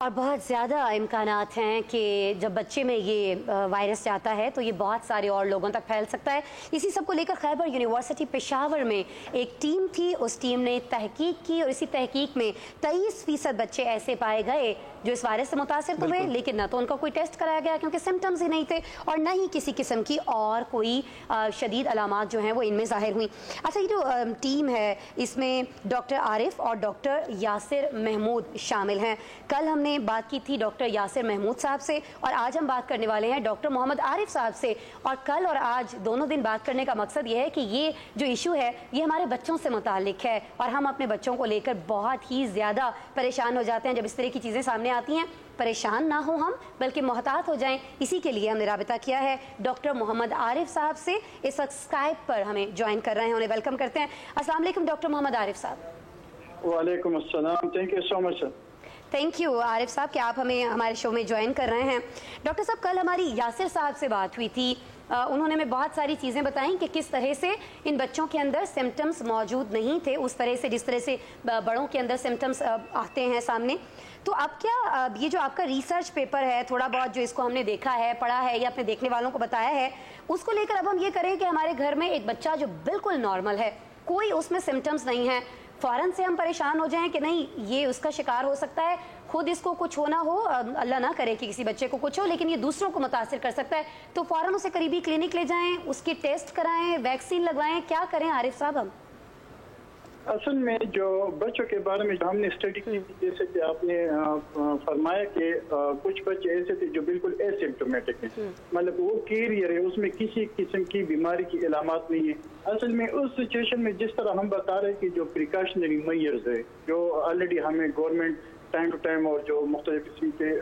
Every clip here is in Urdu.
اور بہت زیادہ امکانات ہیں کہ جب بچے میں یہ وائرس جاتا ہے تو یہ بہت سارے اور لوگوں تک پھیل سکتا ہے۔ اسی سب کو لے کر خیبر یونیورسٹی پشاور میں ایک ٹیم تھی، اس ٹیم نے تحقیق کی اور اسی تحقیق میں 23% بچے ایسے پائے گئے جو اس وائرس سے متاثر ہوئے، لیکن نہ تو ان کا کوئی ٹیسٹ کرایا گیا کیونکہ سمٹمز ہی نہیں تھے، اور نہ ہی کسی قسم کی اور کوئی شدید علامات جو ہیں وہ ان میں ظاہر ہوئیں۔ اچھا، یہ جو ٹیم ہے اس میں ڈاکٹر عارف اور ڈاکٹر یاسر محمود شامل ہیں۔ کل ہم نے بات کی تھی ڈاکٹر یاسر محمود صاحب سے، اور آج ہم بات کرنے والے ہیں ڈاکٹر محمد عارف صاحب سے۔ اور کل اور آج دونوں دن بات کرنے کا مقصد یہ ہے کہ یہ جو ایشو ہے یہ ہمارے بچوں سے متعلق ہے، اور ہم اپنے بچوں کو لے کر بہت ہی زیادہ پریشان ہو جاتے ہیں جب اس طرح کی چیزیں سامنے آتی ہیں۔ پریشان نہ ہوں ہم، بلکہ محتاط ہو جائیں، اسی کے لیے ہم نے رابطہ کیا ہے ڈاکٹر محمد عارف صاحب سے۔ اس وقت اسکائپ پر ہمیں جوائن کر رہے ہیں، انہیں ویلکم کرتے ہیں۔ السلام علیکم ڈاکٹر محمد عارف صاحب۔ وعلیکم السلام، thank you so much. Thank you Arif صاحب کہ آپ ہمیں ہمارے شو میں جوائن کر رہے ہیں۔ ڈاکٹر صاحب، کل ہماری یاسر صاحب سے بات ہوئی تھی، انہوں نے ہمیں بہت ساری چیزیں بتائیں کہ کس طرح سے ان بچوں کے اندر سمٹمز موجود نہیں تھے اس طرح سے جس طرح سے بڑوں کے اندر سمٹمز آتے ہیں سامنے۔ تو اب کیا یہ جو آپ کا ریسرچ پیپر ہے، تھوڑا بہت جو اس کو ہم نے دیکھا ہے، پڑھا ہے یا اپنے دیکھنے والوں کو بتایا ہے، اس کو لے کر اب ہم یہ کریں کہ ہمارے گھر میں ایک بچہ جو بالکل نارمل ہے، کوئی اس میں سمٹمز نہیں ہے، فوراً سے ہم پریشان ہو جائیں کہ نہیں یہ اس کا شکار ہو سکتا ہے، خود اس کو کچھ ہونا ہو، اللہ نہ کرے کہ کسی بچے کو کچھ ہو، لیکن یہ دوسروں کو متاثر کر سکتا ہے، تو فوراً اسے قریبی کلینک لے جائیں، اس کی ٹیسٹ کرائیں، ویکسین لگوائیں، کیا کریں عارف صاحب ہم؟ اصل میں جو بچوں کے بارے میں ہم نے اسٹڈی کی، جیسے کہ آپ نے فرمایا کہ کچھ بچے ایسے تھے جو بالکل ایسمپٹومیٹک ہیں، مطلب وہ کیریئر ہے، اس میں کسی قسم کی بیماری کی علامات نہیں ہے۔ اصل میں اس سچویشن میں جس طرح ہم بتا رہے ہیں کہ جو پریکاشنری میئرز ہے جو آلریڈی ہمیں گورنمنٹ ٹائم ٹو ٹائم اور جو مختلف قسم کے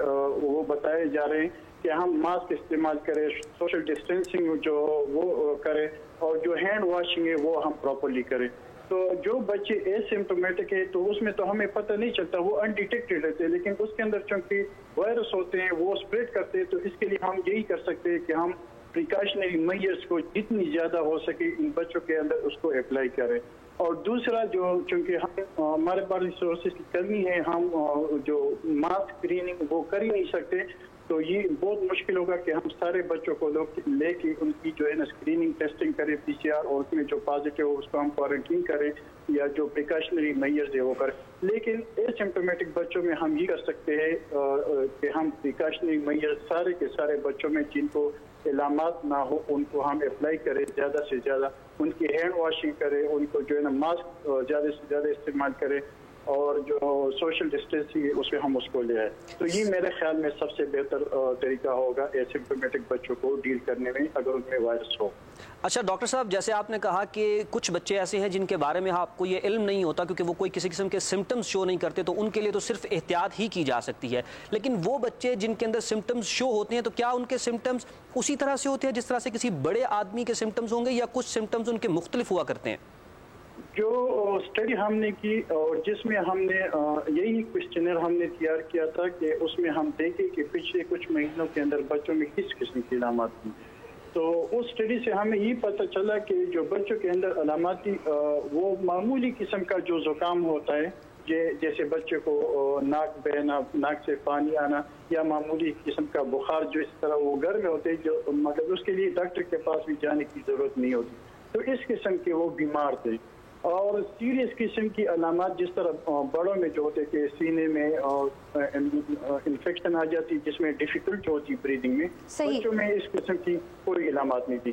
وہ بتائے جا رہے ہیں کہ ہم ماسک استعمال کریں، سوشل ڈسٹینسنگ جو وہ کریں، اور جو ہینڈ واشنگ ہے وہ ہم پراپرلی کریں۔ تو جو بچے ایسمپٹومیٹک ہے تو اس میں تو ہمیں پتہ نہیں چلتا، وہ انڈیٹیکٹڈ رہتے ہیں، لیکن اس کے اندر چونکہ وائرس ہوتے ہیں وہ اسپریڈ کرتے ہیں، تو اس کے لیے ہم یہی کر سکتے ہیں کہ ہم پریکاشنری میئرز کو جتنی زیادہ ہو سکے ان بچوں کے اندر اس کو اپلائی کریں۔ اور دوسرا جو چونکہ ہم ہمارے پاس ریسورسز کی کمی ہے، ہم جو ماس اسکریننگ وہ کر ہی نہیں سکتے، تو یہ بہت مشکل ہوگا کہ ہم سارے بچوں کو لے کے ان کی جو ہے نا اسکریننگ ٹیسٹنگ کریں PCR، اور اس میں جو پازیٹیو اس کو ہم کوارنٹین کریں یا جو پریکاشنری میئرز ہے وہ کریں۔ لیکن ایسمپٹومیٹک بچوں میں ہم یہ کر سکتے ہیں کہ ہم پریکاشنری میئرز سارے کے سارے بچوں میں جن کو علامات نہ ہو ان کو ہم اپلائی کریں، زیادہ سے زیادہ ان کی ہینڈ واشنگ کریں، ان کو جو ہے نا ماسک زیادہ سے زیادہ استعمال کریں، اور جو سوشل ڈسٹینسنگ ہے اس میں ہم اس کو لے آئے۔ تو یہ میرے خیال میں سب سے بہتر طریقہ ہوگا ایسمپٹومیٹک بچوں کو ڈیل کرنے میں اگر ان میں وائرس ہو۔ اچھا ڈاکٹر صاحب، جیسے آپ نے کہا کہ کچھ بچے ایسے ہیں جن کے بارے میں آپ کو یہ علم نہیں ہوتا کیونکہ وہ کوئی کسی قسم کے سمٹمز شو نہیں کرتے، تو ان کے لیے تو صرف احتیاط ہی کی جا سکتی ہے، لیکن وہ بچے جن کے اندر سمٹمز شو ہوتے ہیں تو کیا ان کے سمٹمز اسی طرح سے ہوتے ہیں جس طرح سے کسی بڑے آدمی کے سمٹمز ہوں گے، یا کچھ سمٹمز ان کے مختلف ہوا کرتے ہیں؟ جو اسٹڈی ہم نے کی اور جس میں ہم نے یہی کوشچنر ہم نے تیار کیا تھا کہ اس میں ہم دیکھیں کہ پچھلے کچھ مہینوں کے اندر بچوں میں کس قسم کی علامات تھیں، تو اس اسٹڈی سے ہمیں یہ پتہ چلا کہ جو بچوں کے اندر علاماتی وہ معمولی قسم کا جو زکام ہوتا ہے، جیسے بچے کو ناک بہنا، ناک سے پانی آنا، یا معمولی قسم کا بخار جو اس طرح وہ گھر میں ہوتے ہیں، جو مطلب اس کے لیے ڈاکٹر کے پاس بھی جانے کی ضرورت نہیں ہوتی، تو اس قسم کے وہ بیمار تھے۔ اور سیریس قسم کی علامات جس طرح بڑوں میں جو ہوتے کہ سینے میں انفیکشن آ جاتی جس میں ڈیفیکلٹ ہوتی بریدنگ میں، بچوں میں اس قسم کی کوئی علامات نہیں تھی۔